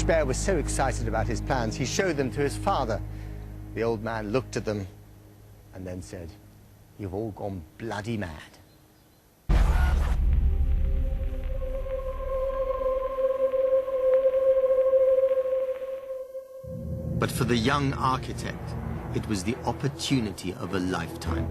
Speer was so excited about his plans, he showed them to his father. The old man looked at them and then said, "You've all gone bloody mad." But for the young architect, it was the opportunity of a lifetime.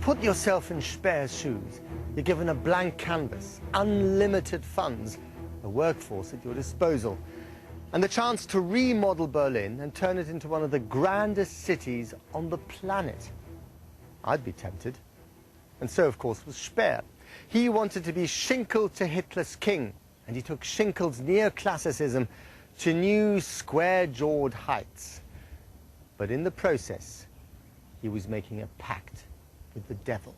Put yourself in Speer's shoes. You're given a blank canvas, unlimited funds, a workforce at your disposal, and the chance to remodel Berlin and turn it into one of the grandest cities on the planet. I'd be tempted. And so, of course, was Speer. He wanted to be Schinkel to Hitler's king, and he took Schinkel's neoclassicism to new square-jawed heights. But in the process, he was making a pact with the devil.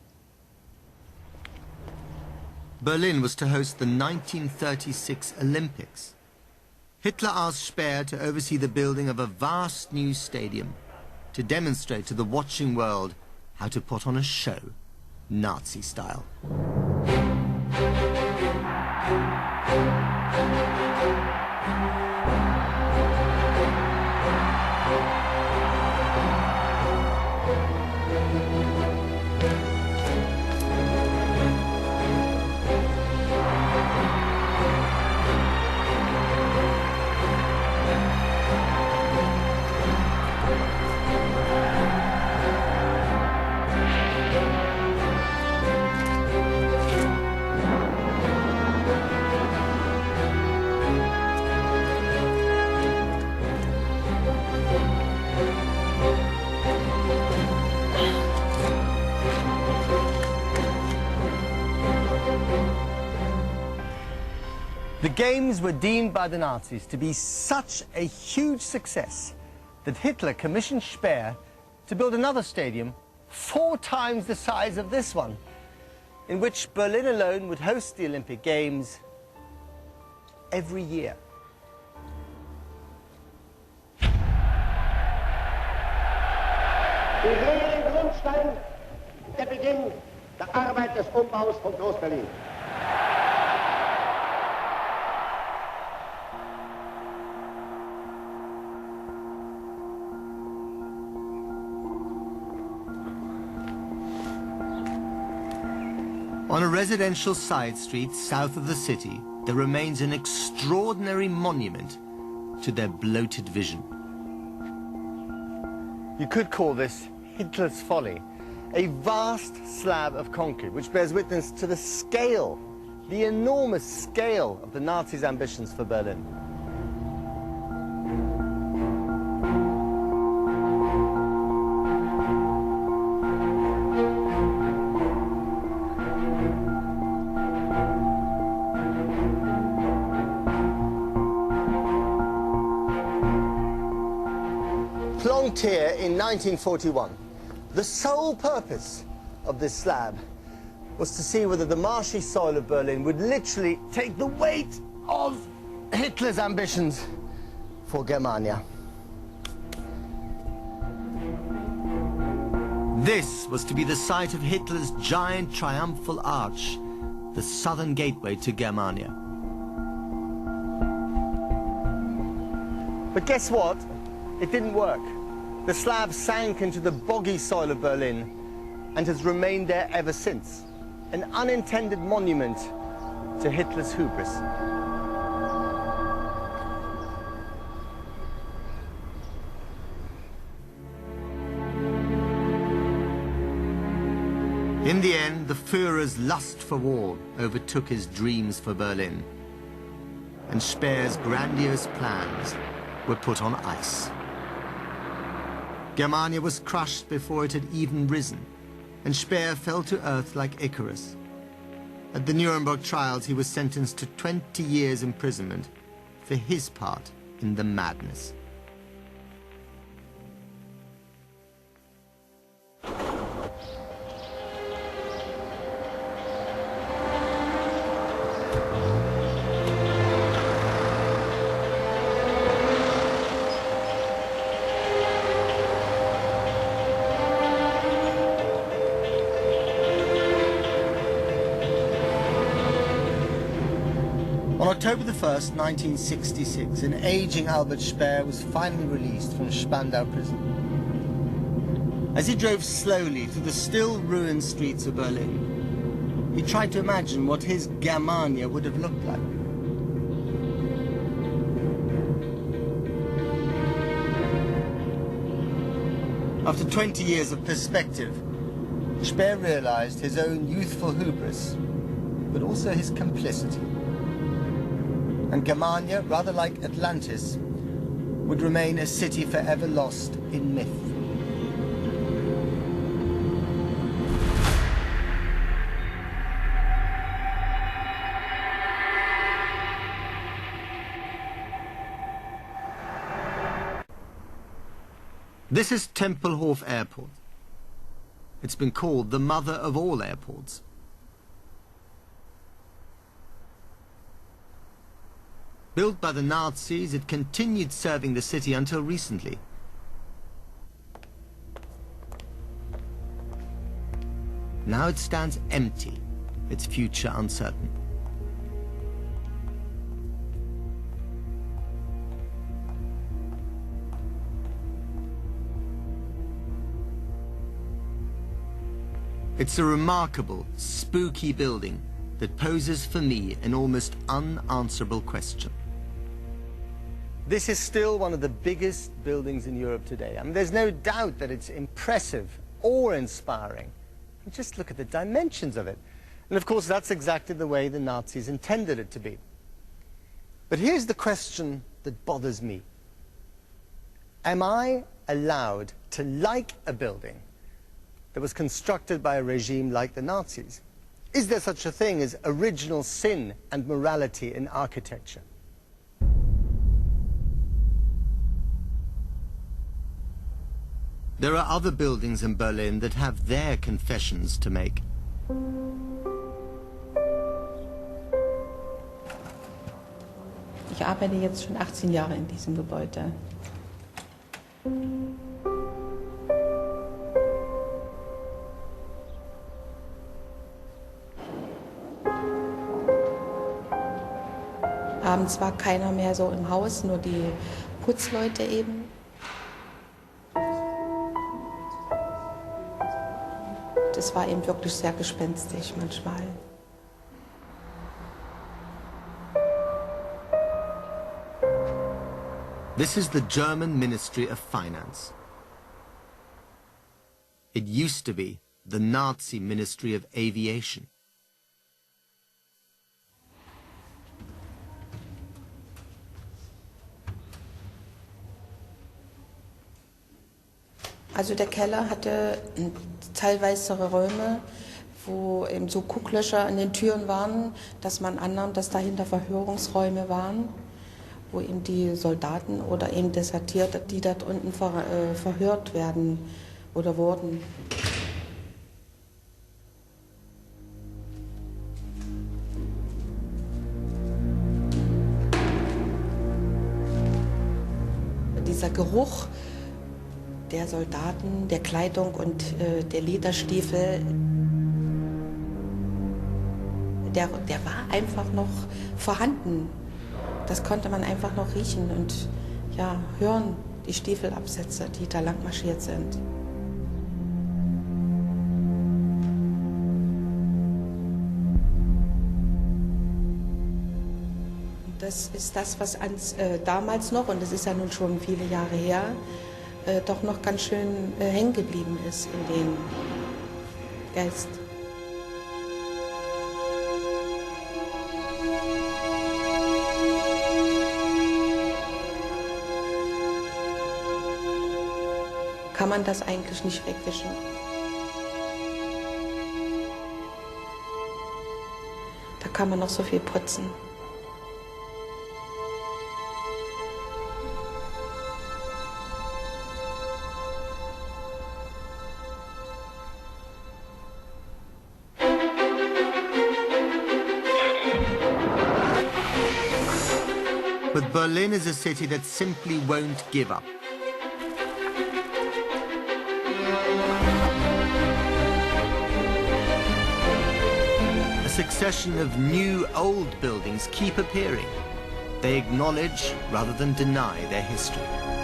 Berlin was to host the 1936 Olympics. Hitler asked Speer to oversee the building of a vast new stadium to demonstrate to the watching world how to put on a show, Nazi style. The Games were deemed by the Nazis to be such a huge success that Hitler commissioned Speer to build another stadium 4 times the size of this one, in which Berlin alone would host the Olympic Games every year. Wir sehen den Grundstein, der Beginn der Arbeit des Umbaus von Groß-Berlin. On a residential side street south of the city, there remains an extraordinary monument to their bloated vision. You could call this Hitler's Folly, a vast slab of concrete which bears witness to the scale, the enormous scale of the Nazis' ambitions for Berlin. Here in 1941, the sole purpose of this slab was to see whether the marshy soil of Berlin would literally take the weight of Hitler's ambitions for Germania. This was to be the site of Hitler's giant triumphal arch, the southern gateway to Germania. But guess what? It didn't work. The slab sank into the boggy soil of Berlin and has remained there ever since, an unintended monument to Hitler's hubris. In the end, the Führer's lust for war overtook his dreams for Berlin, and Speer's grandiose plans were put on ice. Germania was crushed before it had even risen, and Speer fell to earth like Icarus. At the Nuremberg trials, he was sentenced to 20 years imprisonment for his part in the madness. October the 1st, 1966, an aging Albert Speer was finally released from Spandau prison. As he drove slowly through the still ruined streets of Berlin, he tried to imagine what his Germania would have looked like. After 20 years of perspective, Speer realized his own youthful hubris, but also his complicity. And Germania, rather like Atlantis, would remain a city forever lost in myth. This is Tempelhof Airport. It's been called the mother of all airports. Built by the Nazis, it continued serving the city until recently. Now it stands empty, its future uncertain. It's a remarkable, spooky building that poses for me an almost unanswerable question. This is still one of the biggest buildings in Europe today. I mean, there's no doubt that it's impressive, awe-inspiring. Just look at the dimensions of it. And of course, that's exactly the way the Nazis intended it to be. But here's the question that bothers me. Am I allowed to like a building that was constructed by a regime like the Nazis? Is there such a thing as original sin and morality in architecture? There are other buildings in Berlin that have their confessions to make. Ich arbeite jetzt schon 18 Jahre in diesem Gebäude. Abends war keiner mehr so im Haus, nur die Putzleute eben. Das war eben wirklich sehr gespenstisch manchmal. This is the German Ministry of Finance. It used to be the Nazi Ministry of Aviation. Also der Keller hatte teilweise Räume, wo eben so Gucklöcher an den Türen waren, dass man annahm, dass dahinter Verhörungsräume waren, wo eben die Soldaten oder eben Desertierte, die dort unten verhört werden oder wurden. Dieser Geruch der Soldaten, der Kleidung und der Lederstiefel, der war einfach noch vorhanden. Das konnte man einfach noch riechen und ja, hören, die Stiefelabsätze, die da lang marschiert sind. Und das ist das, was damals noch, und das ist ja nun schon viele Jahre her, doch noch ganz schön hängen geblieben ist in den Geist. Kann man das eigentlich nicht wegwischen. Da kann man noch so viel putzen. But Berlin is a city that simply won't give up. A succession of new old buildings keep appearing. They acknowledge rather than deny their history.